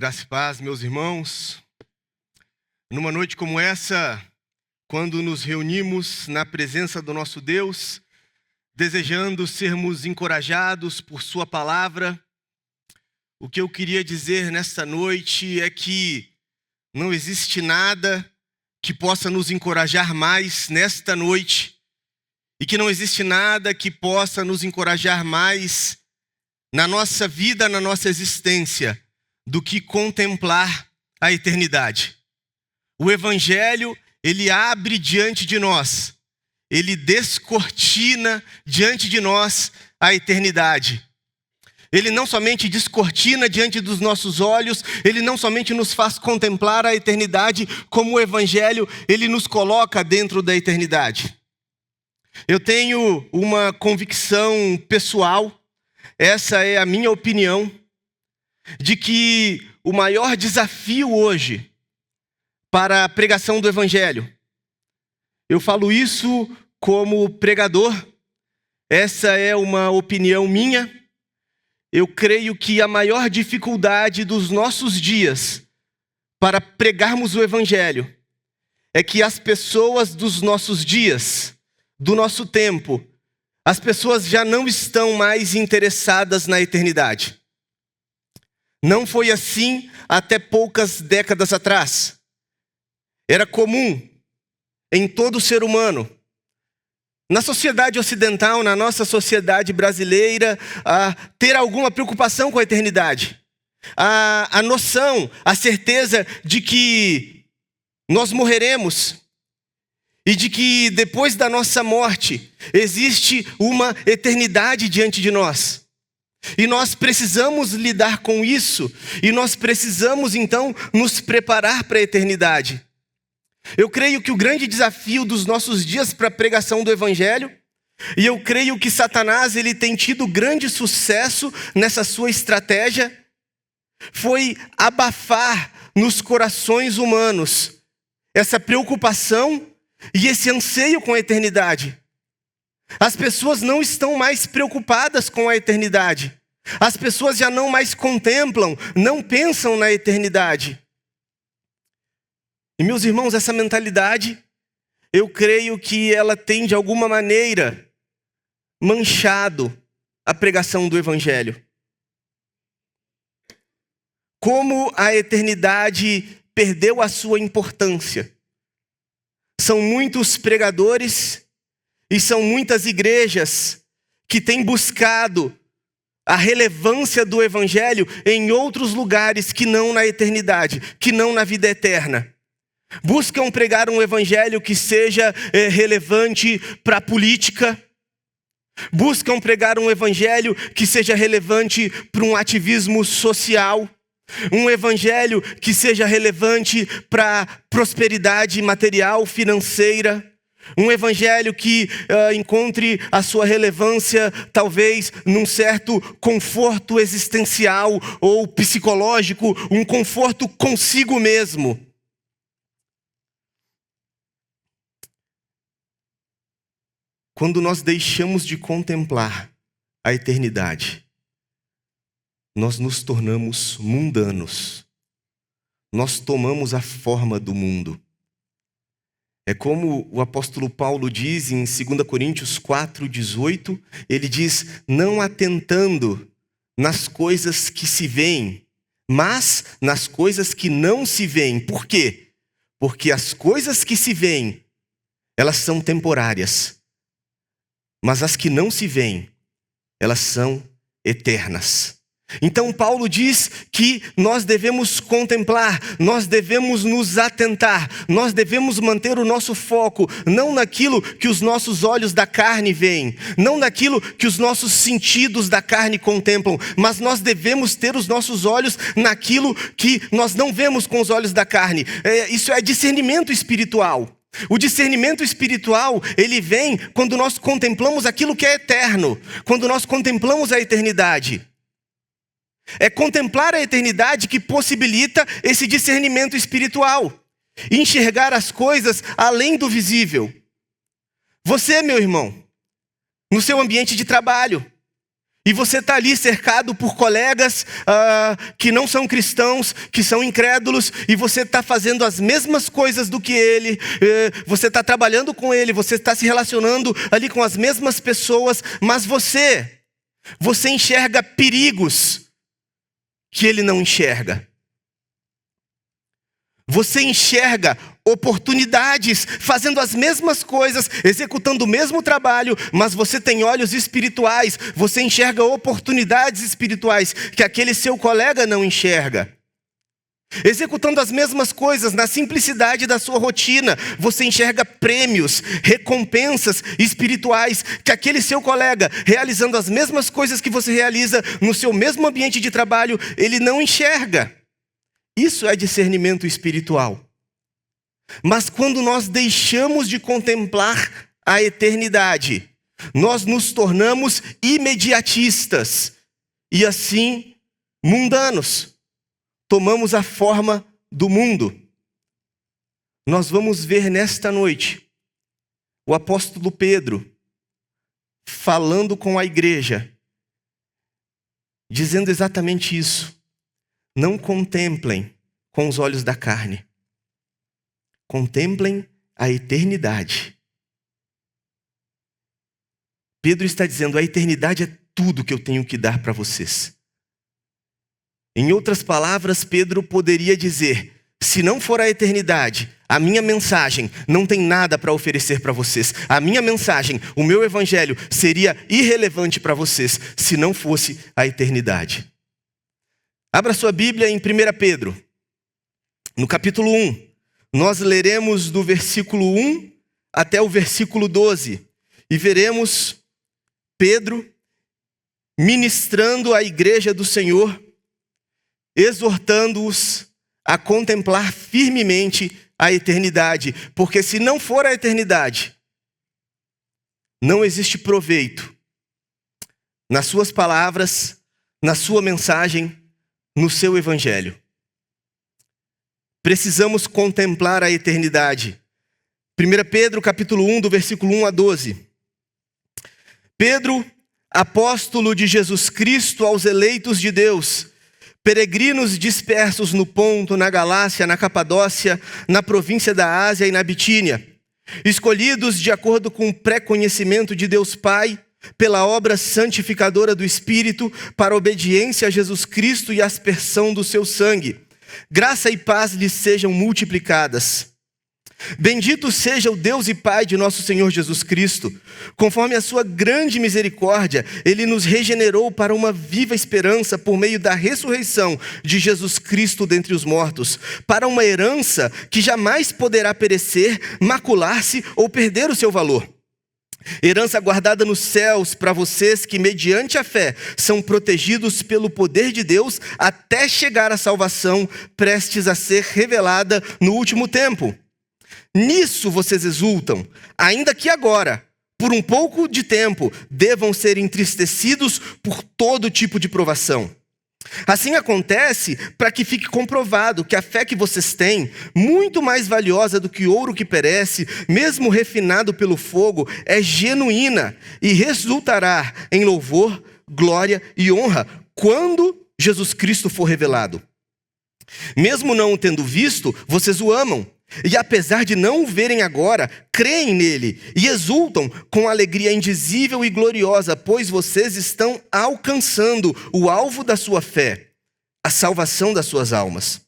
Graça e paz, meus irmãos. Numa noite como essa, quando nos reunimos na presença do nosso Deus, desejando sermos encorajados por sua palavra, o que eu queria dizer nesta noite é que não existe nada que possa nos encorajar mais nesta noite e que não existe nada que possa nos encorajar mais na nossa vida, na nossa existência, do que contemplar a eternidade. O Evangelho, ele abre diante de nós, ele descortina diante de nós a eternidade. Ele não somente descortina diante dos nossos olhos, ele não somente nos faz contemplar a eternidade, como o Evangelho, ele nos coloca dentro da eternidade. Eu tenho uma convicção pessoal, essa é a minha opinião, de que o maior desafio hoje para a pregação do Evangelho, eu falo isso como pregador, essa é uma opinião minha, eu creio que a maior dificuldade dos nossos dias para pregarmos o Evangelho é que as pessoas dos nossos dias, do nosso tempo, as pessoas já não estão mais interessadas na eternidade. Não foi assim até poucas décadas atrás. Era comum em todo ser humano, na sociedade ocidental, na nossa sociedade brasileira, ter alguma preocupação com a eternidade. A noção, a certeza de que nós morreremos e de que depois da nossa morte existe uma eternidade diante de nós. E nós precisamos lidar com isso, e nós precisamos então nos preparar para a eternidade. Eu creio que o grande desafio dos nossos dias para a pregação do Evangelho, e eu creio que Satanás ele tem tido grande sucesso nessa sua estratégia, foi abafar nos corações humanos essa preocupação e esse anseio com a eternidade. As pessoas não estão mais preocupadas com a eternidade. As pessoas já não mais contemplam, não pensam na eternidade. E meus irmãos, essa mentalidade, eu creio que ela tem de alguma maneira manchado a pregação do Evangelho. Como a eternidade perdeu a sua importância. São muitos pregadores e são muitas igrejas que têm buscado a relevância do Evangelho em outros lugares que não na eternidade, que não na vida eterna. Buscam pregar um Evangelho que seja relevante para a política. Buscam pregar um Evangelho que seja relevante para um ativismo social. Um Evangelho que seja relevante para a prosperidade material, financeira. Um Evangelho que encontre a sua relevância, talvez, num certo conforto existencial ou psicológico, um conforto consigo mesmo. Quando nós deixamos de contemplar a eternidade, nós nos tornamos mundanos. Nós tomamos a forma do mundo. É como o apóstolo Paulo diz em 2 Coríntios 4:18, ele diz, não atentando nas coisas que se veem, mas nas coisas que não se veem. Por quê? Porque as coisas que se veem, elas são temporárias, mas as que não se veem, elas são eternas. Então Paulo diz que nós devemos contemplar, nós devemos nos atentar, nós devemos manter o nosso foco, não naquilo que os nossos olhos da carne veem, não naquilo que os nossos sentidos da carne contemplam, mas nós devemos ter os nossos olhos naquilo que nós não vemos com os olhos da carne. Isso é discernimento espiritual. O discernimento espiritual, ele vem quando nós contemplamos aquilo que é eterno, quando nós contemplamos a eternidade. É contemplar a eternidade que possibilita esse discernimento espiritual. Enxergar as coisas além do visível. Você, meu irmão, no seu ambiente de trabalho, E você está ali cercado por colegas que não são cristãos, que são incrédulos, e você está fazendo as mesmas coisas do que ele, você está trabalhando com ele, você está se relacionando ali com as mesmas pessoas, mas você enxerga perigos que ele não enxerga. Você enxerga oportunidades, fazendo as mesmas coisas, executando o mesmo trabalho, mas você tem olhos espirituais, você enxerga oportunidades espirituais que aquele seu colega não enxerga. Executando as mesmas coisas na simplicidade da sua rotina, você enxerga prêmios, recompensas espirituais que aquele seu colega, realizando as mesmas coisas que você realiza no seu mesmo ambiente de trabalho, ele não enxerga. Isso é discernimento espiritual. Mas quando nós deixamos de contemplar a eternidade, nós nos tornamos imediatistas e assim mundanos. Tomamos a forma do mundo. Nós vamos ver nesta noite o apóstolo Pedro falando com a igreja, dizendo exatamente isso. Não contemplem com os olhos da carne. Contemplem a eternidade. Pedro está dizendo, a eternidade é tudo que eu tenho que dar para vocês. Em outras palavras, Pedro poderia dizer, se não for a eternidade, a minha mensagem não tem nada para oferecer para vocês. A minha mensagem, o meu evangelho, seria irrelevante para vocês, se não fosse a eternidade. Abra sua Bíblia em 1 Pedro, no capítulo 1. Nós leremos do versículo 1 até o versículo 12. E veremos Pedro ministrando à igreja do Senhor, exortando-os a contemplar firmemente a eternidade. Porque se não for a eternidade, não existe proveito nas suas palavras, na sua mensagem, no seu evangelho. Precisamos contemplar a eternidade. 1 Pedro, capítulo 1, do versículo 1 a 12. Pedro, apóstolo de Jesus Cristo aos eleitos de Deus, peregrinos dispersos no Ponto, na Galácia, na Capadócia, na província da Ásia e na Bitínia, escolhidos de acordo com o pré-conhecimento de Deus Pai, pela obra santificadora do Espírito, para a obediência a Jesus Cristo e a aspersão do seu sangue. Graça e paz lhes sejam multiplicadas. Bendito seja o Deus e Pai de nosso Senhor Jesus Cristo. Conforme a sua grande misericórdia, Ele nos regenerou para uma viva esperança por meio da ressurreição de Jesus Cristo dentre os mortos, para uma herança que jamais poderá perecer, macular-se ou perder o seu valor. Herança guardada nos céus para vocês que, mediante a fé, são protegidos pelo poder de Deus até chegar à salvação, prestes a ser revelada no último tempo. Nisso vocês exultam, ainda que agora, por um pouco de tempo, devam ser entristecidos por todo tipo de provação. Assim acontece para que fique comprovado que a fé que vocês têm, muito mais valiosa do que ouro que perece, mesmo refinado pelo fogo, é genuína e resultará em louvor, glória e honra quando Jesus Cristo for revelado. Mesmo não o tendo visto, vocês o amam. E apesar de não o verem agora, creem nele e exultam com alegria indizível e gloriosa, pois vocês estão alcançando o alvo da sua fé, a salvação das suas almas.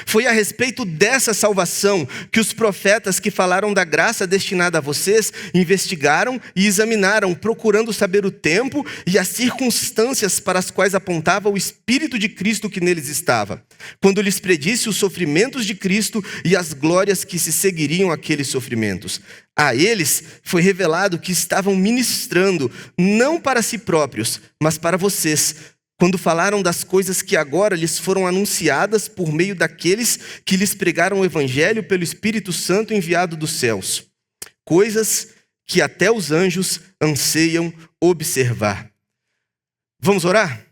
Foi a respeito dessa salvação que os profetas que falaram da graça destinada a vocês investigaram e examinaram, procurando saber o tempo e as circunstâncias para as quais apontava o Espírito de Cristo que neles estava, quando lhes predisse os sofrimentos de Cristo e as glórias que se seguiriam àqueles sofrimentos. A eles foi revelado que estavam ministrando, não para si próprios, mas para vocês, quando falaram das coisas que agora lhes foram anunciadas por meio daqueles que lhes pregaram o Evangelho pelo Espírito Santo enviado dos céus. Coisas que até os anjos anseiam observar. Vamos orar?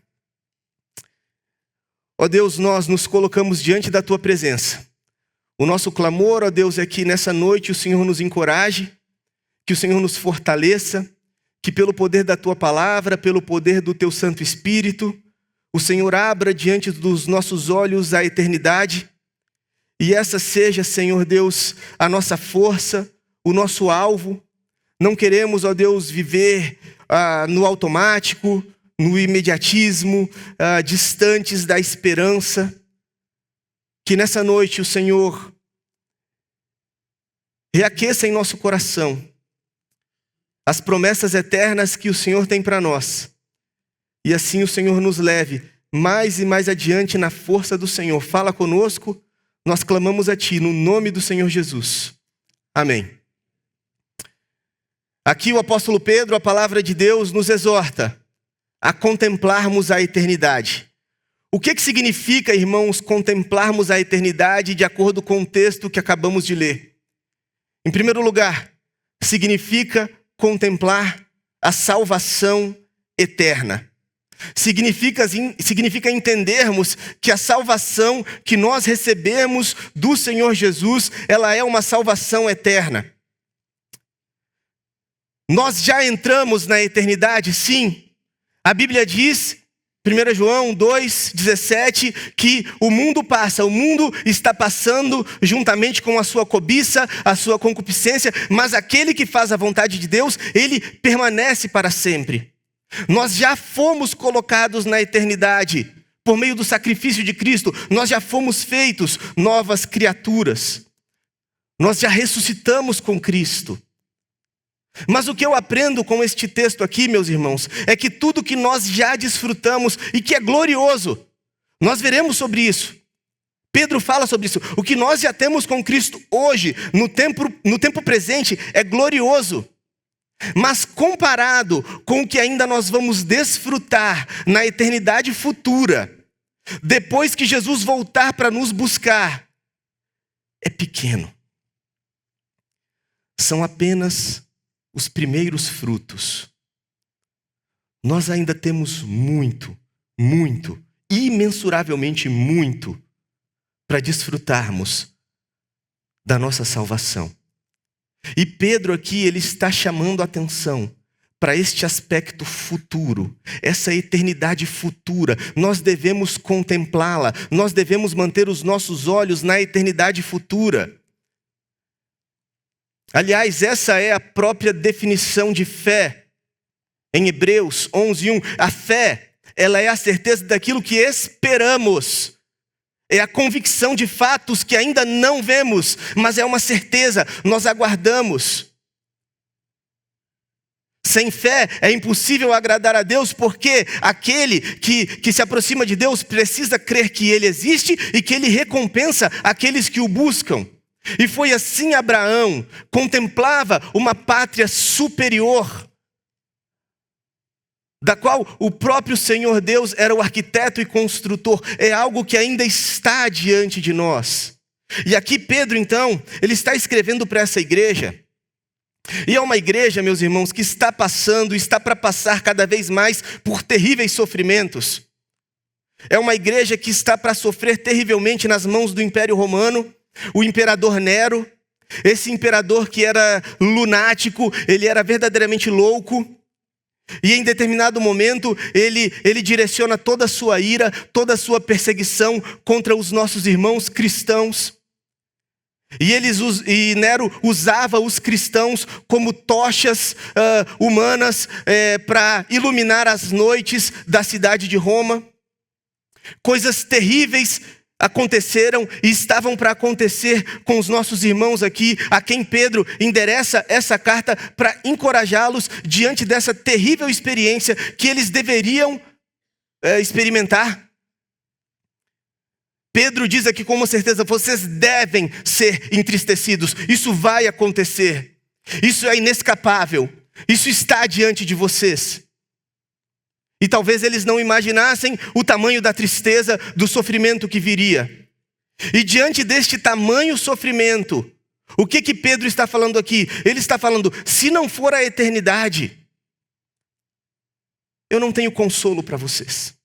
Ó Deus, nós nos colocamos diante da Tua presença. O nosso clamor, ó Deus, é que nessa noite o Senhor nos encoraje, que o Senhor nos fortaleça, que pelo poder da tua palavra, pelo poder do teu Santo Espírito, o Senhor abra diante dos nossos olhos a eternidade, e essa seja, Senhor Deus, a nossa força, o nosso alvo. Não queremos, ó Deus, viver no automático, no imediatismo, distantes da esperança. Que nessa noite o Senhor reaqueça em nosso coração as promessas eternas que o Senhor tem para nós. E assim o Senhor nos leve mais e mais adiante na força do Senhor. Fala conosco, nós clamamos a Ti, no nome do Senhor Jesus. Amém. Aqui o apóstolo Pedro, a palavra de Deus, nos exorta a contemplarmos a eternidade. O que significa, irmãos, contemplarmos a eternidade de acordo com o texto que acabamos de ler? Em primeiro lugar, significa contemplar a salvação eterna. Significa entendermos que a salvação que nós recebemos do Senhor Jesus, ela é uma salvação eterna. Nós já entramos na eternidade, sim. A Bíblia diz, 1 João 2,17, que o mundo passa, o mundo está passando juntamente com a sua cobiça, a sua concupiscência, mas aquele que faz a vontade de Deus, ele permanece para sempre. Nós já fomos colocados na eternidade, por meio do sacrifício de Cristo, nós já fomos feitos novas criaturas. Nós já ressuscitamos com Cristo. Mas o que eu aprendo com este texto aqui, meus irmãos, é que tudo que nós já desfrutamos e que é glorioso, nós veremos sobre isso. Pedro fala sobre isso. O que nós já temos com Cristo hoje, no tempo presente, é glorioso. Mas comparado com o que ainda nós vamos desfrutar na eternidade futura, depois que Jesus voltar para nos buscar, é pequeno. São apenas os primeiros frutos. Nós ainda temos muito, imensuravelmente muito, para desfrutarmos da nossa salvação. E Pedro aqui, ele está chamando a atenção para este aspecto futuro, essa eternidade futura. Nós devemos contemplá-la, nós devemos manter os nossos olhos na eternidade futura. Aliás, essa é a própria definição de fé. Em Hebreus 11:1, a fé, ela é a certeza daquilo que esperamos. É a convicção de fatos que ainda não vemos, mas é uma certeza, nós aguardamos. Sem fé é impossível agradar a Deus, porque aquele que se aproxima de Deus precisa crer que Ele existe e que Ele recompensa aqueles que o buscam. E foi assim Abraão contemplava uma pátria superior, da qual o próprio Senhor Deus era o arquiteto e construtor. É algo que ainda está diante de nós. E aqui Pedro, então, ele está escrevendo para essa igreja. E é uma igreja, meus irmãos, que está para passar cada vez mais por terríveis sofrimentos. É uma igreja que está para sofrer terrivelmente nas mãos do Império Romano, o imperador Nero. Esse imperador que era lunático, ele era verdadeiramente louco. E em determinado momento, ele direciona toda a sua ira, toda a sua perseguição contra os nossos irmãos cristãos. E Nero usava os cristãos como tochas humanas para iluminar as noites da cidade de Roma. Coisas terríveis aconteceram e estavam para acontecer com os nossos irmãos aqui, a quem Pedro endereça essa carta para encorajá-los diante dessa terrível experiência que eles deveriam experimentar. Pedro diz aqui com uma certeza: vocês devem ser entristecidos, isso vai acontecer, isso é inescapável, isso está diante de vocês. E talvez eles não imaginassem o tamanho da tristeza, do sofrimento que viria. E diante deste tamanho sofrimento, o que Pedro está falando aqui? Ele está falando: se não for a eternidade, eu não tenho consolo para vocês.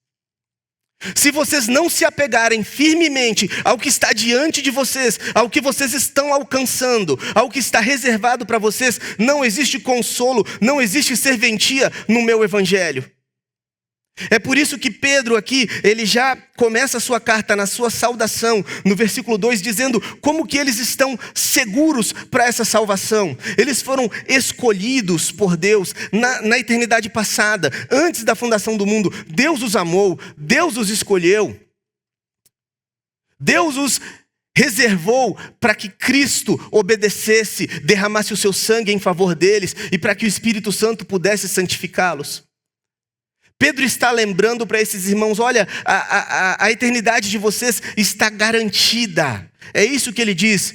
Se vocês não se apegarem firmemente ao que está diante de vocês, ao que vocês estão alcançando, ao que está reservado para vocês, não existe consolo, não existe serventia no meu evangelho. É por isso que Pedro aqui, ele já começa a sua carta na sua saudação, no versículo 2, dizendo como que eles estão seguros para essa salvação. Eles foram escolhidos por Deus na eternidade passada, antes da fundação do mundo. Deus os amou, Deus os escolheu. Deus os reservou para que Cristo obedecesse, derramasse o seu sangue em favor deles e para que o Espírito Santo pudesse santificá-los. Pedro está lembrando para esses irmãos, olha, a eternidade de vocês está garantida. É isso que ele diz.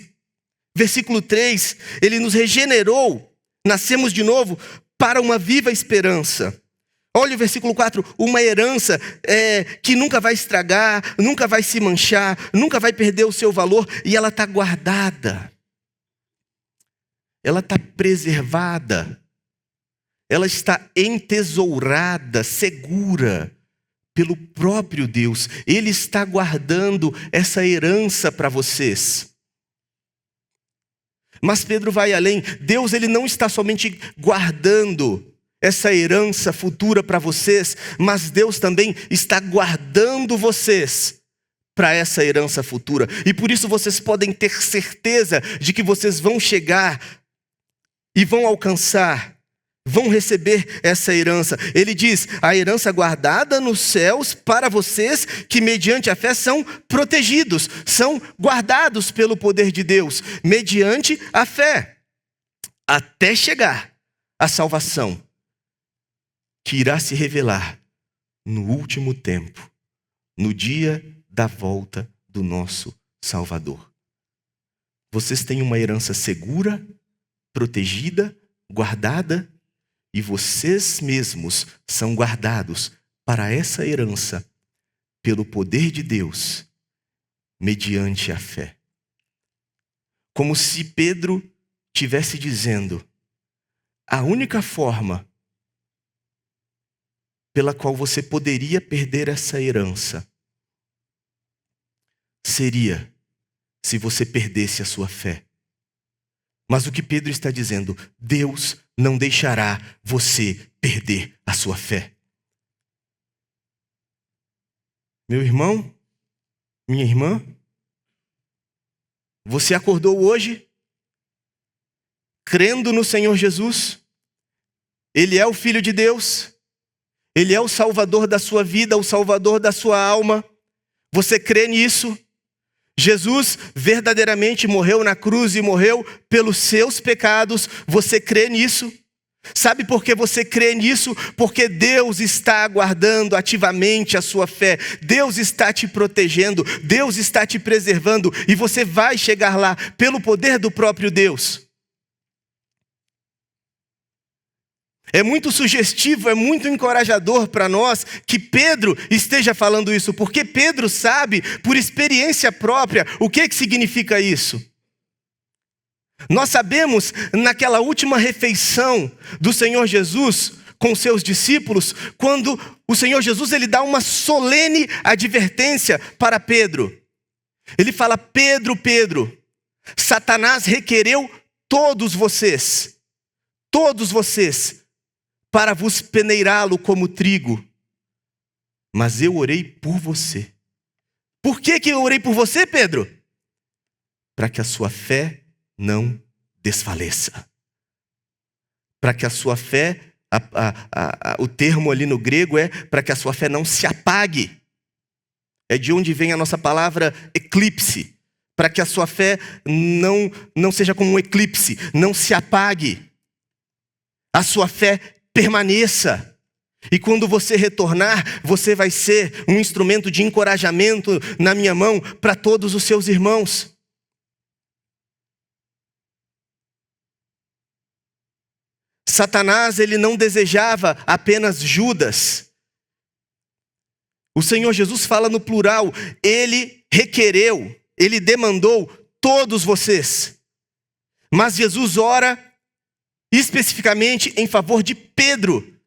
Versículo 3, ele nos regenerou, nascemos de novo para uma viva esperança. Olha o versículo 4, uma herança que nunca vai estragar, nunca vai se manchar, nunca vai perder o seu valor, e ela está guardada. Ela está preservada. Ela está entesourada, segura pelo próprio Deus. Ele está guardando essa herança para vocês. Mas Pedro vai além. Deus, ele não está somente guardando essa herança futura para vocês, mas Deus também está guardando vocês para essa herança futura. E por isso vocês podem ter certeza de que vocês vão chegar e vão alcançar, vão receber essa herança. Ele diz, a herança guardada nos céus para vocês que mediante a fé são protegidos, são guardados pelo poder de Deus, mediante a fé, até chegar a salvação, que irá se revelar no último tempo, no dia da volta do nosso Salvador. Vocês têm uma herança segura, protegida, guardada, e vocês mesmos são guardados para essa herança pelo poder de Deus, mediante a fé. Como se Pedro estivesse dizendo, a única forma pela qual você poderia perder essa herança seria se você perdesse a sua fé. Mas o que Pedro está dizendo, Deus não deixará você perder a sua fé. Meu irmão, minha irmã, você acordou hoje crendo no Senhor Jesus? Ele é o Filho de Deus, Ele é o Salvador da sua vida, o Salvador da sua alma. Você crê nisso? Jesus verdadeiramente morreu na cruz e morreu pelos seus pecados. Você crê nisso? Sabe por que você crê nisso? Porque Deus está aguardando ativamente a sua fé. Deus está te protegendo. Deus está te preservando. E você vai chegar lá pelo poder do próprio Deus. É muito sugestivo, é muito encorajador para nós que Pedro esteja falando isso, porque Pedro sabe, por experiência própria, o que significa isso. Nós sabemos, naquela última refeição do Senhor Jesus com seus discípulos, quando o Senhor Jesus ele dá uma solene advertência para Pedro. Ele fala, Pedro, Pedro, Satanás requereu todos vocês, para vos peneirá-lo como trigo. Mas eu orei por você. Por que eu orei por você, Pedro? Para que a sua fé não desfaleça. Para que a sua fé, o termo ali no grego é para que a sua fé não se apague. É de onde vem a nossa palavra eclipse. Para que a sua fé não seja como um eclipse, não se apague. A sua fé permaneça. E quando você retornar, você vai ser um instrumento de encorajamento na minha mão para todos os seus irmãos. Satanás, ele não desejava apenas Judas. O Senhor Jesus fala no plural, ele requereu, ele demandou todos vocês. Mas Jesus ora especificamente em favor de Pedro,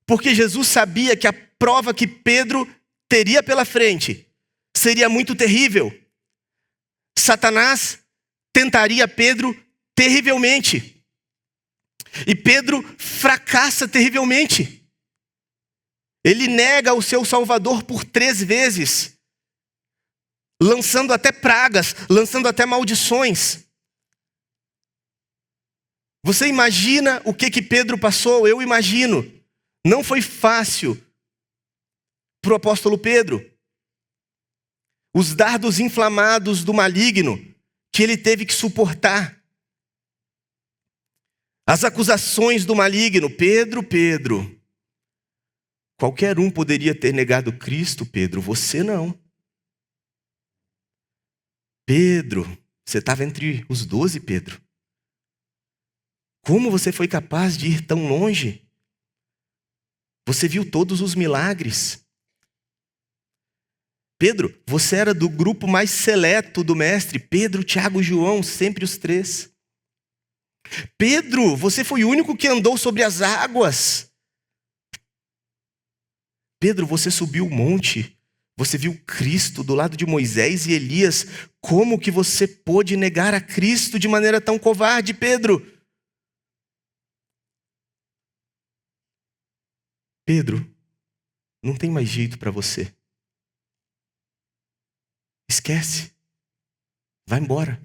porque Jesus sabia que a prova que Pedro teria pela frente seria muito terrível. Satanás tentaria Pedro terrivelmente. E Pedro fracassa terrivelmente. Ele nega o seu Salvador por 3 vezes, lançando até pragas, lançando até maldições. Você imagina o que Pedro passou? Eu imagino. Não foi fácil para o apóstolo Pedro. Os dardos inflamados do maligno que ele teve que suportar. As acusações do maligno. Pedro, qualquer um poderia ter negado Cristo, Pedro, você não. Pedro, você estava entre os 12, Pedro. Como você foi capaz de ir tão longe? Você viu todos os milagres. Pedro, você era do grupo mais seleto do mestre. Pedro, Tiago, João, sempre os 3. Pedro, você foi o único que andou sobre as águas. Pedro, você subiu o monte. Você viu Cristo do lado de Moisés e Elias. Como que você pôde negar a Cristo de maneira tão covarde, Pedro? Pedro, não tem mais jeito para você. Esquece. Vai embora.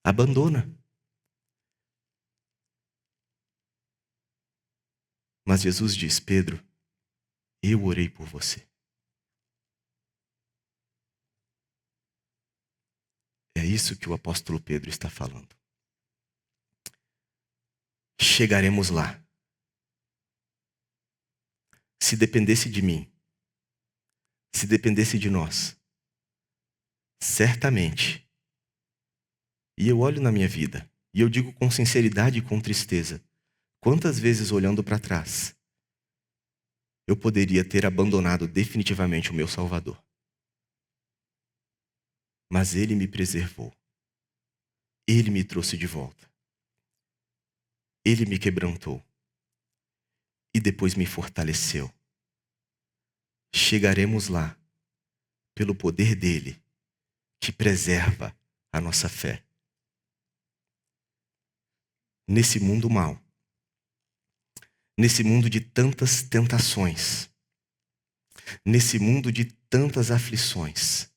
Abandona. Mas Jesus diz, Pedro, eu orei por você. É isso que o apóstolo Pedro está falando. Chegaremos lá. Se dependesse de mim, se dependesse de nós, certamente, e eu olho na minha vida, e eu digo com sinceridade e com tristeza, quantas vezes olhando para trás, eu poderia ter abandonado definitivamente o meu Salvador. Mas Ele me preservou. Ele me trouxe de volta. Ele me quebrantou. E depois me fortaleceu. Chegaremos lá pelo poder dele, que preserva a nossa fé. Nesse mundo mau, nesse mundo de tantas tentações, nesse mundo de tantas aflições,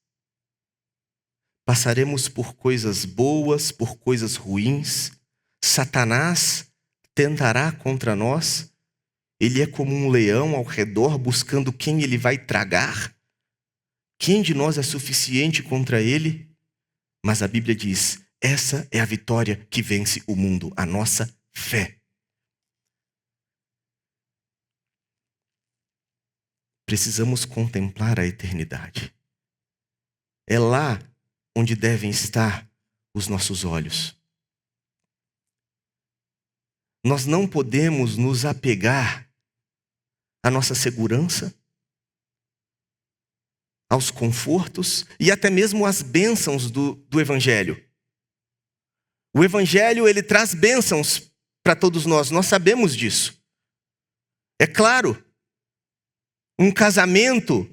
passaremos por coisas boas, por coisas ruins. Satanás tentará contra nós. Ele é como um leão ao redor buscando quem ele vai tragar. Quem de nós é suficiente contra ele? Mas a Bíblia diz, essa é a vitória que vence o mundo, a nossa fé. Precisamos contemplar a eternidade. É lá onde devem estar os nossos olhos. Nós não podemos nos apegar à nossa segurança, aos confortos e até mesmo às bênçãos do Evangelho. O Evangelho, ele traz bênçãos para todos nós sabemos disso. É claro, um casamento,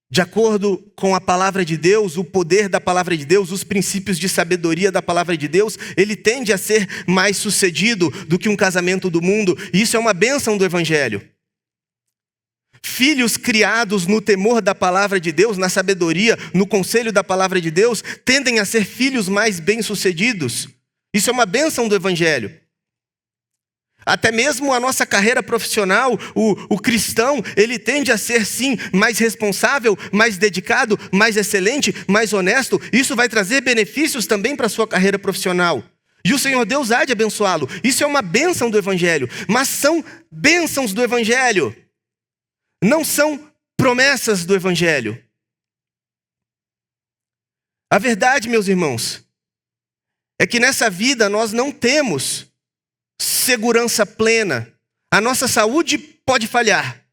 de acordo com a palavra de Deus, o poder da palavra de Deus, os princípios de sabedoria da palavra de Deus, ele tende a ser mais sucedido do que um casamento do mundo. E isso é uma bênção do Evangelho. Filhos criados no temor da palavra de Deus, na sabedoria, no conselho da palavra de Deus, tendem a ser filhos mais bem-sucedidos. Isso é uma bênção do Evangelho. Até mesmo a nossa carreira profissional, o cristão, ele tende a ser sim mais responsável, mais dedicado, mais excelente, mais honesto. Isso vai trazer benefícios também para a sua carreira profissional. E o Senhor Deus há de abençoá-lo. Isso é uma bênção do Evangelho. Mas são bênçãos do Evangelho. Não são promessas do Evangelho. A verdade, meus irmãos, é que nessa vida nós não temos segurança plena. A nossa saúde pode falhar.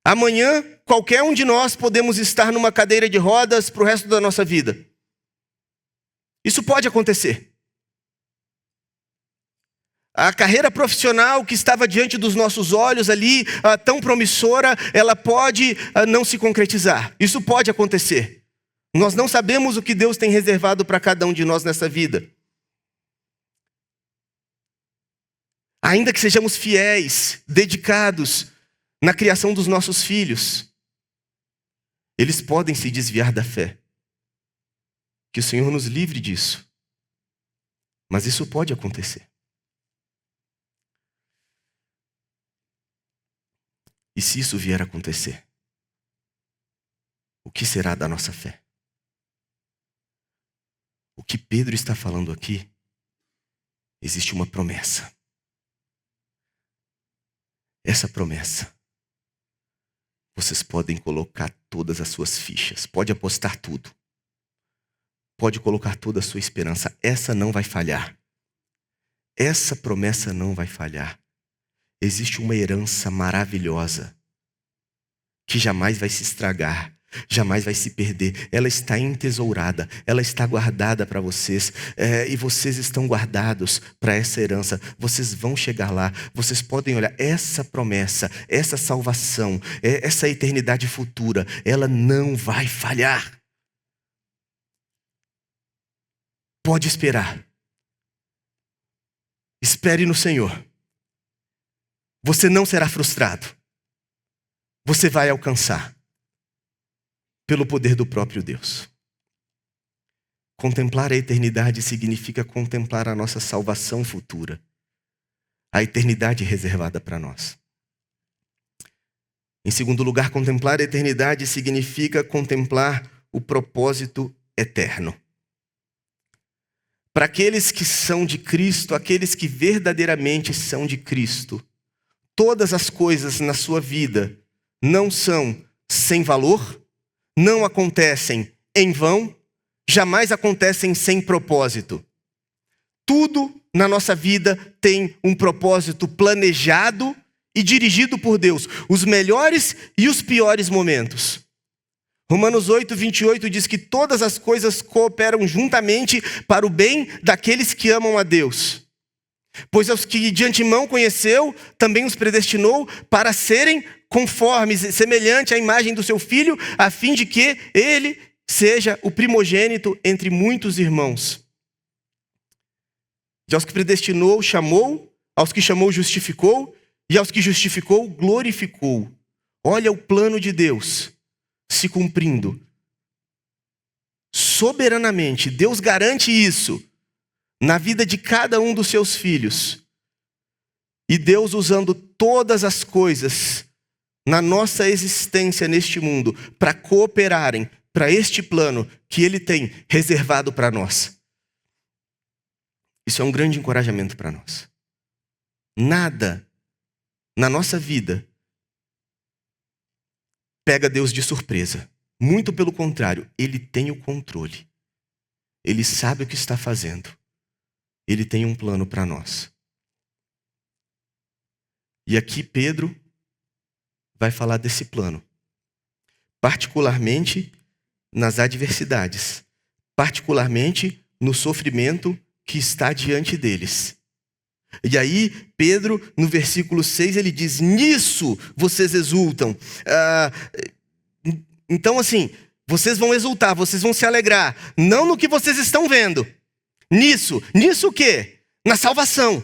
Amanhã, qualquer um de nós podemos estar numa cadeira de rodas para o resto da nossa vida. Isso pode acontecer. A carreira profissional que estava diante dos nossos olhos ali, tão promissora, ela pode não se concretizar. Isso pode acontecer. Nós não sabemos o que Deus tem reservado para cada um de nós nessa vida. Ainda que sejamos fiéis, dedicados na criação dos nossos filhos, eles podem se desviar da fé. Que o Senhor nos livre disso. Mas isso pode acontecer. E se isso vier a acontecer, o que será da nossa fé? O que Pedro está falando aqui, existe uma promessa. Essa promessa, vocês podem colocar todas as suas fichas, pode apostar tudo. Pode colocar toda a sua esperança. Essa não vai falhar. Essa promessa não vai falhar. Existe uma herança maravilhosa que jamais vai se estragar, jamais vai se perder. Ela está entesourada, ela está guardada para vocês, e vocês estão guardados para essa herança. Vocês vão chegar lá, vocês podem olhar essa promessa, essa salvação, essa eternidade futura, ela não vai falhar. Pode esperar. Espere no Senhor. Você não será frustrado. Você vai alcançar. Pelo poder do próprio Deus. Contemplar a eternidade significa contemplar a nossa salvação futura. A eternidade reservada para nós. Em segundo lugar, contemplar a eternidade significa contemplar o propósito eterno. Para aqueles que são de Cristo, aqueles que verdadeiramente são de Cristo, todas as coisas na sua vida não são sem valor, não acontecem em vão, jamais acontecem sem propósito. Tudo na nossa vida tem um propósito planejado e dirigido por Deus, os melhores e os piores momentos. Romanos 8:28 diz que todas as coisas cooperam juntamente para o bem daqueles que amam a Deus. Pois aos que de antemão conheceu, também os predestinou para serem conformes, semelhante à imagem do seu Filho, a fim de que ele seja o primogênito entre muitos irmãos. E aos que predestinou, chamou, aos que chamou, justificou, e aos que justificou, glorificou. Olha o plano de Deus se cumprindo. Soberanamente, Deus garante isso na vida de cada um dos seus filhos. E Deus usando todas as coisas na nossa existência neste mundo para cooperarem para este plano que Ele tem reservado para nós. Isso é um grande encorajamento para nós. Nada na nossa vida pega Deus de surpresa. Muito pelo contrário, Ele tem o controle. Ele sabe o que está fazendo. Ele tem um plano para nós. E aqui Pedro vai falar desse plano. Particularmente nas adversidades. Particularmente no sofrimento que está diante deles. E aí, Pedro, no versículo 6, ele diz: nisso vocês exultam. Então, assim, vocês vão exultar, vocês vão se alegrar. Não no que vocês estão vendo. Nisso o quê? Na salvação.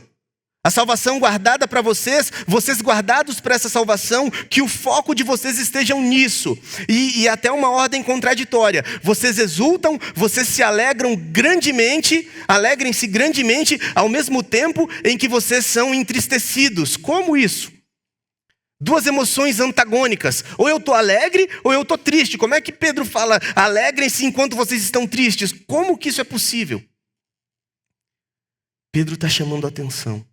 A salvação guardada para vocês, vocês guardados para essa salvação, que o foco de vocês estejam nisso. E até uma ordem contraditória. Vocês exultam, vocês se alegram grandemente, alegrem-se grandemente, ao mesmo tempo em que vocês são entristecidos. Como isso? Duas emoções antagônicas. Ou eu estou alegre, ou eu estou triste. Como é que Pedro fala, alegrem-se enquanto vocês estão tristes? Como que isso é possível? Pedro está chamando a atenção.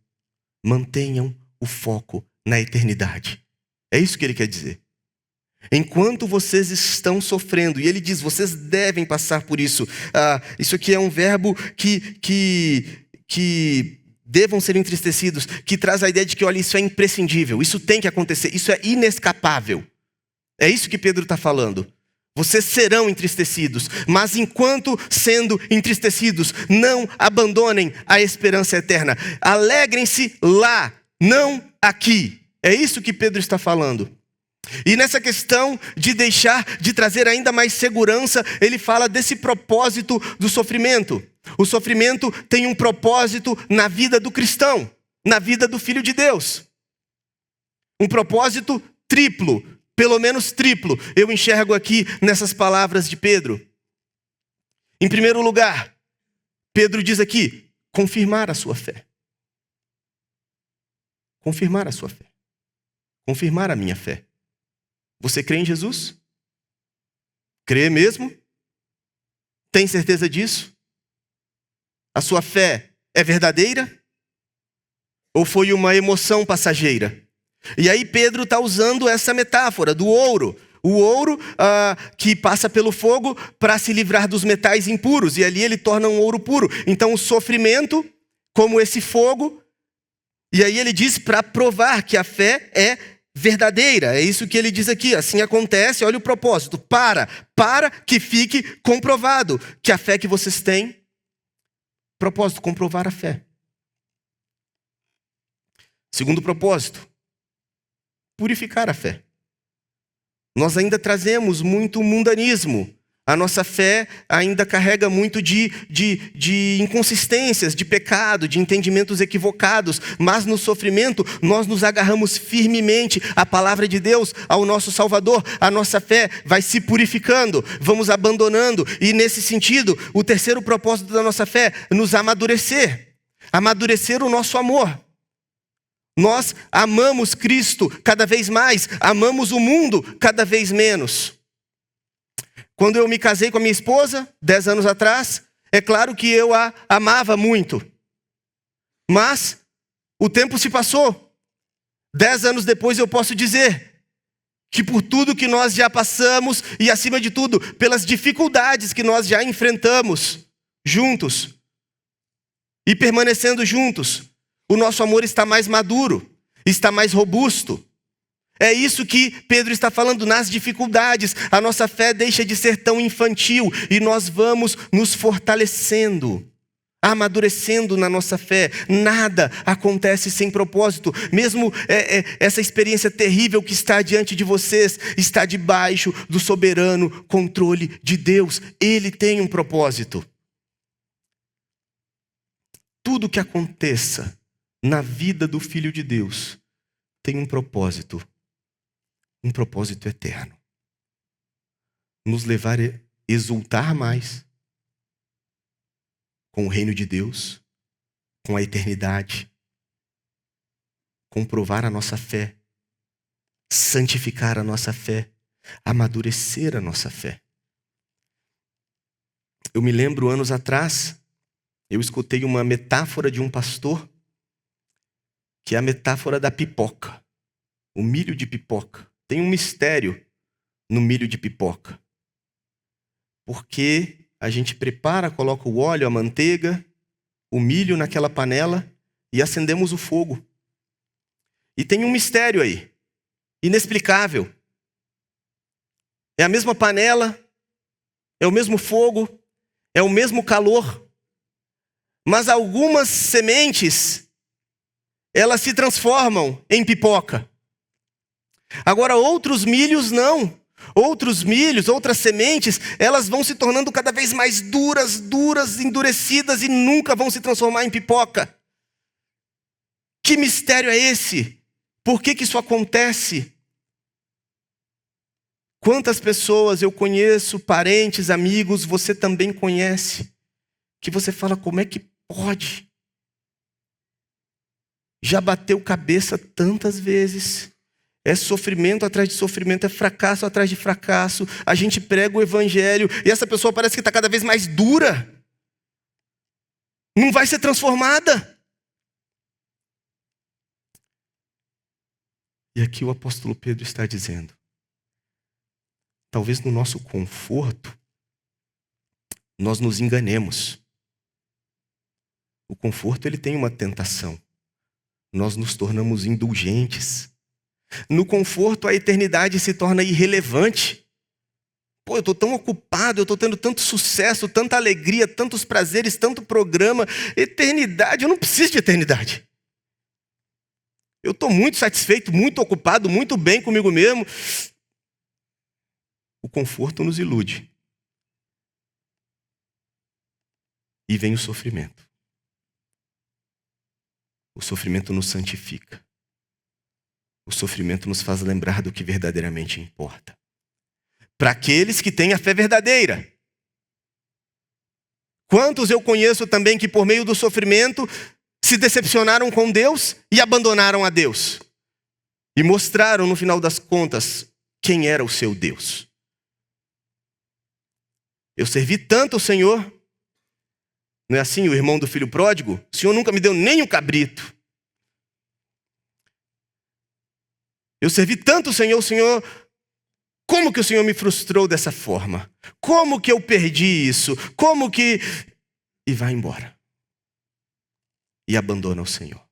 Mantenham o foco na eternidade. É isso que ele quer dizer. Enquanto vocês estão sofrendo, e ele diz, vocês devem passar por isso. Isso aqui é um verbo que devam ser entristecidos, que traz a ideia de que, olha, isso é imprescindível, isso tem que acontecer, isso é inescapável. É isso que Pedro está falando. Vocês serão entristecidos, mas enquanto sendo entristecidos, não abandonem a esperança eterna. Alegrem-se lá, não aqui. É isso que Pedro está falando. E nessa questão de de trazer ainda mais segurança, ele fala desse propósito do sofrimento. O sofrimento tem um propósito na vida do cristão, na vida do Filho de Deus. Um propósito triplo. Pelo menos triplo, eu enxergo aqui nessas palavras de Pedro. Em primeiro lugar, Pedro diz aqui, confirmar a sua fé. Confirmar a sua fé. Confirmar a minha fé. Você crê em Jesus? Crê mesmo? Tem certeza disso? A sua fé é verdadeira? Ou foi uma emoção passageira? E aí Pedro está usando essa metáfora do ouro. O ouro que passa pelo fogo para se livrar dos metais impuros. E ali ele torna um ouro puro. Então o sofrimento, como esse fogo. E aí ele diz para provar que a fé é verdadeira. É isso que ele diz aqui. Assim acontece, olha o propósito. Para que fique comprovado que a fé que vocês têm. Propósito, comprovar a fé. Segundo propósito. Purificar a fé. Nós ainda trazemos muito mundanismo. A nossa fé ainda carrega muito de inconsistências, de pecado, de entendimentos equivocados. Mas no sofrimento, nós nos agarramos firmemente à palavra de Deus, ao nosso Salvador. A nossa fé vai se purificando, vamos abandonando. E nesse sentido, o terceiro propósito da nossa fé é nos amadurecer. Amadurecer o nosso amor. Nós amamos Cristo cada vez mais, amamos o mundo cada vez menos. Quando eu me casei com a minha esposa, 10 anos atrás, é claro que eu a amava muito. Mas o tempo se passou. 10 anos depois eu posso dizer que por tudo que nós já passamos e acima de tudo, pelas dificuldades que nós já enfrentamos juntos e permanecendo juntos, o nosso amor está mais maduro, está mais robusto. É isso que Pedro está falando, nas dificuldades. A nossa fé deixa de ser tão infantil e nós vamos nos fortalecendo, amadurecendo na nossa fé. Nada acontece sem propósito. Mesmo essa experiência terrível que está diante de vocês, está debaixo do soberano controle de Deus. Ele tem um propósito. Tudo que aconteça na vida do Filho de Deus tem um propósito eterno. Nos levar a exultar mais com o reino de Deus, com a eternidade, comprovar a nossa fé, santificar a nossa fé, amadurecer a nossa fé. Eu me lembro, anos atrás, eu escutei uma metáfora de um pastor, que é a metáfora da pipoca, o milho de pipoca. Tem um mistério no milho de pipoca. Porque a gente prepara, coloca o óleo, a manteiga, o milho naquela panela e acendemos o fogo. E tem um mistério aí, inexplicável. É a mesma panela, é o mesmo fogo, é o mesmo calor. Mas algumas sementes, elas se transformam em pipoca. Agora outros milhos não. Outros milhos, outras sementes, elas vão se tornando cada vez mais duras, endurecidas e nunca vão se transformar em pipoca. Que mistério é esse? Por que isso acontece? Quantas pessoas eu conheço, parentes, amigos, você também conhece, que você fala, como é que pode? Já bateu cabeça tantas vezes. É sofrimento atrás de sofrimento, é fracasso atrás de fracasso. A gente prega o evangelho e essa pessoa parece que está cada vez mais dura. Não vai ser transformada. E aqui o apóstolo Pedro está dizendo, talvez no nosso conforto, nós nos enganemos. O conforto, ele tem uma tentação. Nós nos tornamos indulgentes. No conforto, a eternidade se torna irrelevante. Pô, eu estou tão ocupado, eu estou tendo tanto sucesso, tanta alegria, tantos prazeres, tanto programa. Eternidade, eu não preciso de eternidade. Eu estou muito satisfeito, muito ocupado, muito bem comigo mesmo. O conforto nos ilude. E vem o sofrimento. O sofrimento nos santifica. O sofrimento nos faz lembrar do que verdadeiramente importa. Para aqueles que têm a fé verdadeira. Quantos eu conheço também que por meio do sofrimento se decepcionaram com Deus e abandonaram a Deus. E mostraram no final das contas quem era o seu Deus. Eu servi tanto ao Senhor. Não é assim o irmão do filho pródigo? O Senhor nunca me deu nem um cabrito. Eu servi tanto ao Senhor, como que o Senhor me frustrou dessa forma? Como que eu perdi isso? Como que... E vai embora. E abandona o Senhor.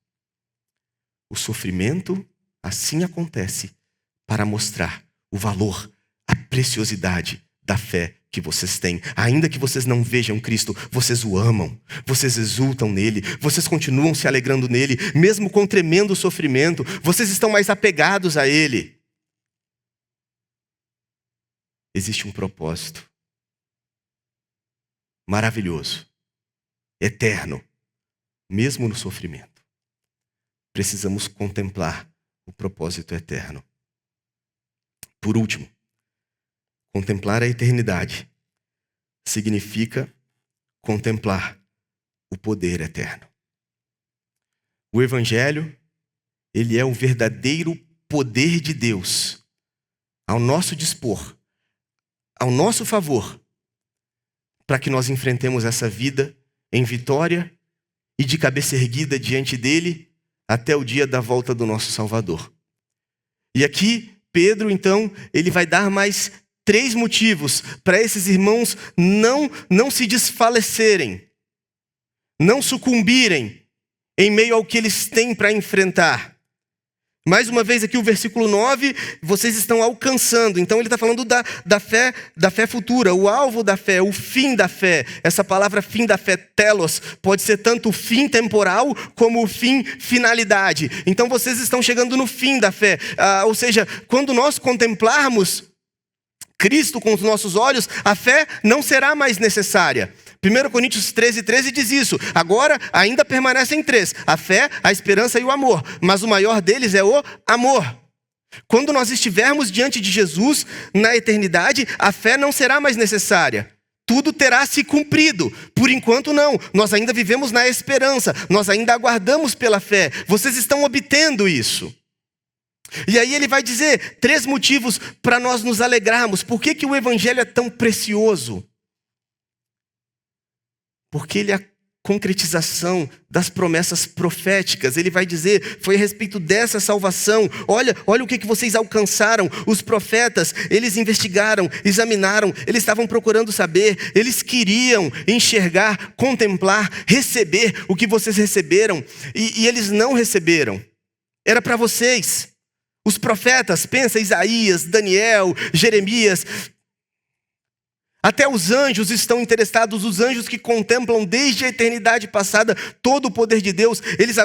O sofrimento assim acontece para mostrar o valor, a preciosidade da fé que vocês têm. Ainda que vocês não vejam Cristo, vocês o amam, vocês exultam nele, vocês continuam se alegrando nele, mesmo com tremendo sofrimento, vocês estão mais apegados a ele. Existe um propósito maravilhoso, eterno, mesmo no sofrimento. Precisamos contemplar o propósito eterno. Por último, contemplar a eternidade significa contemplar o poder eterno. O Evangelho, ele é o verdadeiro poder de Deus ao nosso dispor, ao nosso favor, para que nós enfrentemos essa vida em vitória e de cabeça erguida diante dele até o dia da volta do nosso Salvador. E aqui, Pedro, então, ele vai dar mais 3 motivos para esses irmãos não se desfalecerem, não sucumbirem em meio ao que eles têm para enfrentar. Mais uma vez aqui o versículo 9, vocês estão alcançando. Então ele está falando da fé futura, o alvo da fé, o fim da fé. Essa palavra fim da fé, telos, pode ser tanto o fim temporal como o fim finalidade. Então vocês estão chegando no fim da fé. Ou seja, quando nós contemplarmos Cristo com os nossos olhos, a fé não será mais necessária. 1 Coríntios 13 diz isso. Agora ainda permanecem 3. A fé, a esperança e o amor. Mas o maior deles é o amor. Quando nós estivermos diante de Jesus, na eternidade, a fé não será mais necessária. Tudo terá se cumprido. Por enquanto não. Nós ainda vivemos na esperança. Nós ainda aguardamos pela fé. Vocês estão obtendo isso. E aí ele vai dizer 3 motivos para nós nos alegrarmos. Por que o Evangelho é tão precioso? Porque ele é a concretização das promessas proféticas. Ele vai dizer, foi a respeito dessa salvação. Olha o que vocês alcançaram. Os profetas, eles investigaram, examinaram, eles estavam procurando saber, eles queriam enxergar, contemplar, receber o que vocês receberam. E eles não receberam. Era para vocês. Os profetas, pensa Isaías, Daniel, Jeremias... Até os anjos estão interessados, os anjos que contemplam desde a eternidade passada todo o poder de Deus. Eles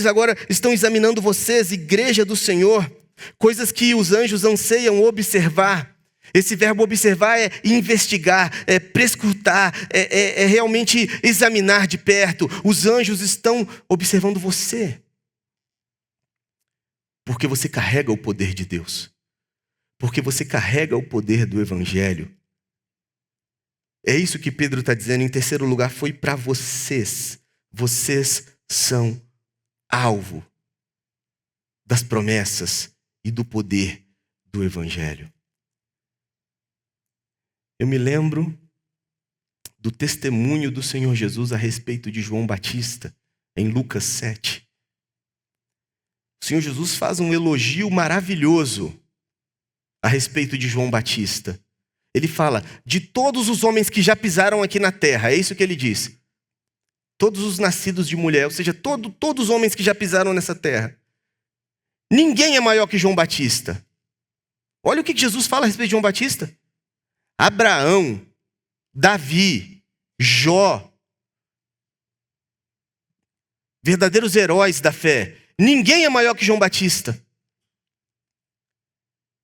agora estão examinando vocês, igreja do Senhor, coisas que os anjos anseiam observar. Esse verbo observar é investigar, é prescrutar, é realmente examinar de perto. Os anjos estão observando você. Porque você carrega o poder de Deus. Porque você carrega o poder do Evangelho. É isso que Pedro está dizendo. Em terceiro lugar, foi para vocês. Vocês são alvo das promessas e do poder do Evangelho. Eu me lembro do testemunho do Senhor Jesus a respeito de João Batista, em Lucas 7. O Senhor Jesus faz um elogio maravilhoso a respeito de João Batista. Ele fala, de todos os homens que já pisaram aqui na terra, é isso que ele diz. Todos os nascidos de mulher, ou seja, todos os homens que já pisaram nessa terra. Ninguém é maior que João Batista. Olha o que Jesus fala a respeito de João Batista. Abraão, Davi, Jó, verdadeiros heróis da fé. Ninguém é maior que João Batista.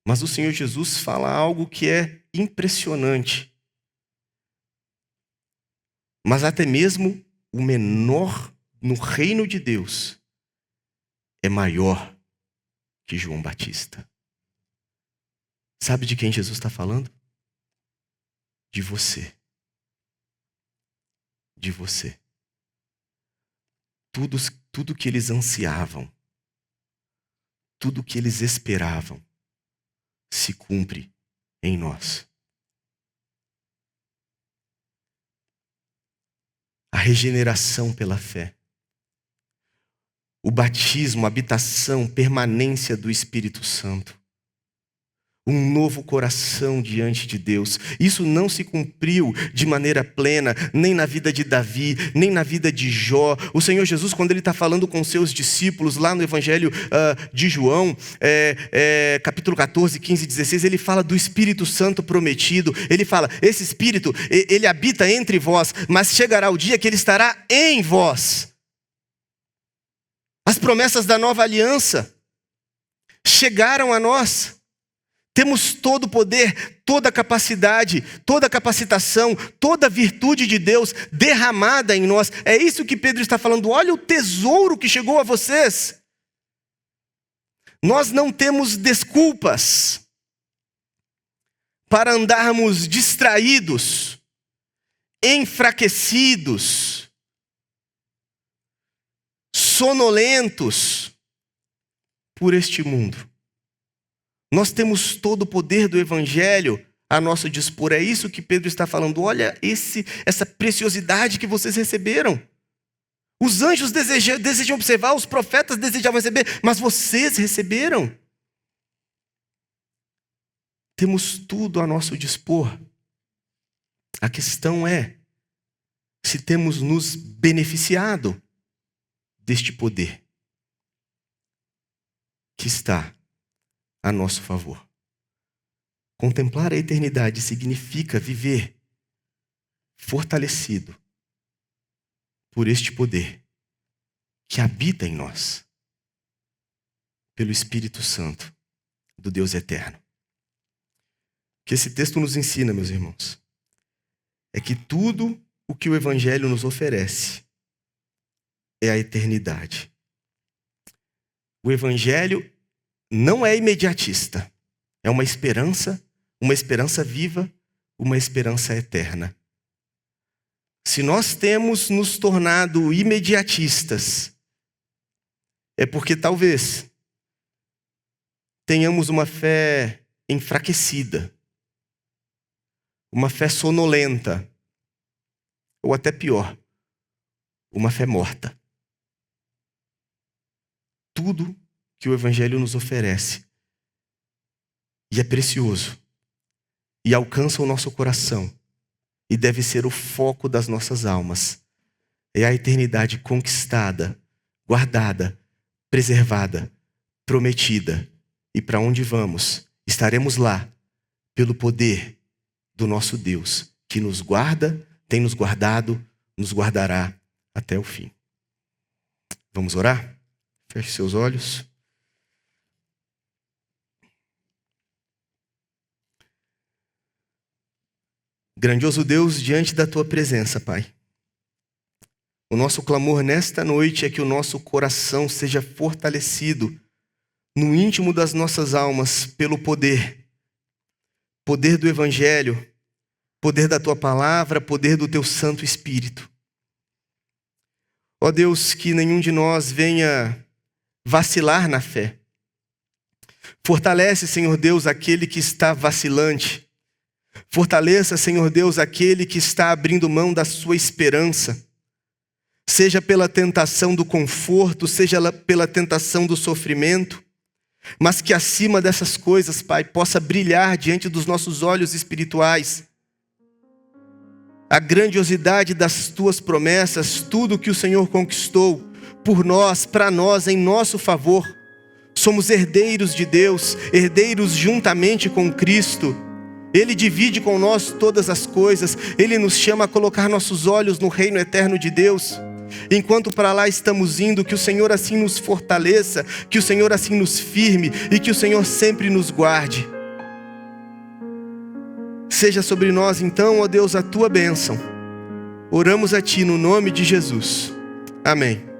Mas o Senhor Jesus fala algo que é impressionante. Mas até mesmo o menor no reino de Deus é maior que João Batista. Sabe de quem Jesus está falando? De você. De você. Tudo que eles ansiavam, tudo que eles esperavam, se cumpre em nós. A regeneração pela fé. O batismo, a habitação, permanência do Espírito Santo. Um novo coração diante de Deus. Isso não se cumpriu de maneira plena, nem na vida de Davi, nem na vida de Jó. O Senhor Jesus, quando Ele está falando com seus discípulos, lá no Evangelho de João, capítulo 14, 15 e 16, Ele fala do Espírito Santo prometido. Ele fala, esse Espírito, Ele habita entre vós, mas chegará o dia que Ele estará em vós. As promessas da nova aliança chegaram a nós. Temos todo o poder, toda a capacidade, toda a capacitação, toda a virtude de Deus derramada em nós. É isso que Pedro está falando. Olha o tesouro que chegou a vocês. Nós não temos desculpas para andarmos distraídos, enfraquecidos, sonolentos por este mundo. Nós temos todo o poder do Evangelho a nosso dispor. É isso que Pedro está falando. Olha essa preciosidade que vocês receberam. Os anjos desejam observar, os profetas desejavam receber, mas vocês receberam. Temos tudo a nosso dispor. A questão é se temos nos beneficiado deste poder que está a nosso favor. Contemplar a eternidade significa viver fortalecido por este poder que habita em nós, pelo Espírito Santo do Deus eterno. O que esse texto nos ensina, meus irmãos, é que tudo o que o Evangelho nos oferece é a eternidade. O Evangelho não é imediatista. É uma esperança viva, uma esperança eterna. Se nós temos nos tornado imediatistas, é porque talvez tenhamos uma fé enfraquecida, uma fé sonolenta, ou até pior, uma fé morta. Tudo que o Evangelho nos oferece, e é precioso, e alcança o nosso coração, e deve ser o foco das nossas almas, é a eternidade conquistada, guardada, preservada, prometida, e para onde vamos, estaremos lá, pelo poder do nosso Deus, que nos guarda, tem nos guardado, nos guardará até o fim. Vamos orar? Feche seus olhos. Grandioso Deus, diante da Tua presença, Pai. O nosso clamor nesta noite é que o nosso coração seja fortalecido no íntimo das nossas almas pelo poder do Evangelho, poder da Tua palavra, poder do Teu Santo Espírito. Ó Deus, que nenhum de nós venha vacilar na fé. Fortalece, Senhor Deus, aquele que está vacilante. Fortaleça, Senhor Deus, aquele que está abrindo mão da sua esperança. Seja pela tentação do conforto, seja pela tentação do sofrimento, mas que acima dessas coisas, Pai, possa brilhar diante dos nossos olhos espirituais a grandiosidade das Tuas promessas, tudo que o Senhor conquistou por nós, para nós, em nosso favor. Somos herdeiros de Deus, herdeiros juntamente com Cristo, Ele divide com nós todas as coisas. Ele nos chama a colocar nossos olhos no reino eterno de Deus. Enquanto para lá estamos indo, que o Senhor assim nos fortaleça, que o Senhor assim nos firme e que o Senhor sempre nos guarde. Seja sobre nós então, ó Deus, a tua bênção. Oramos a ti no nome de Jesus. Amém.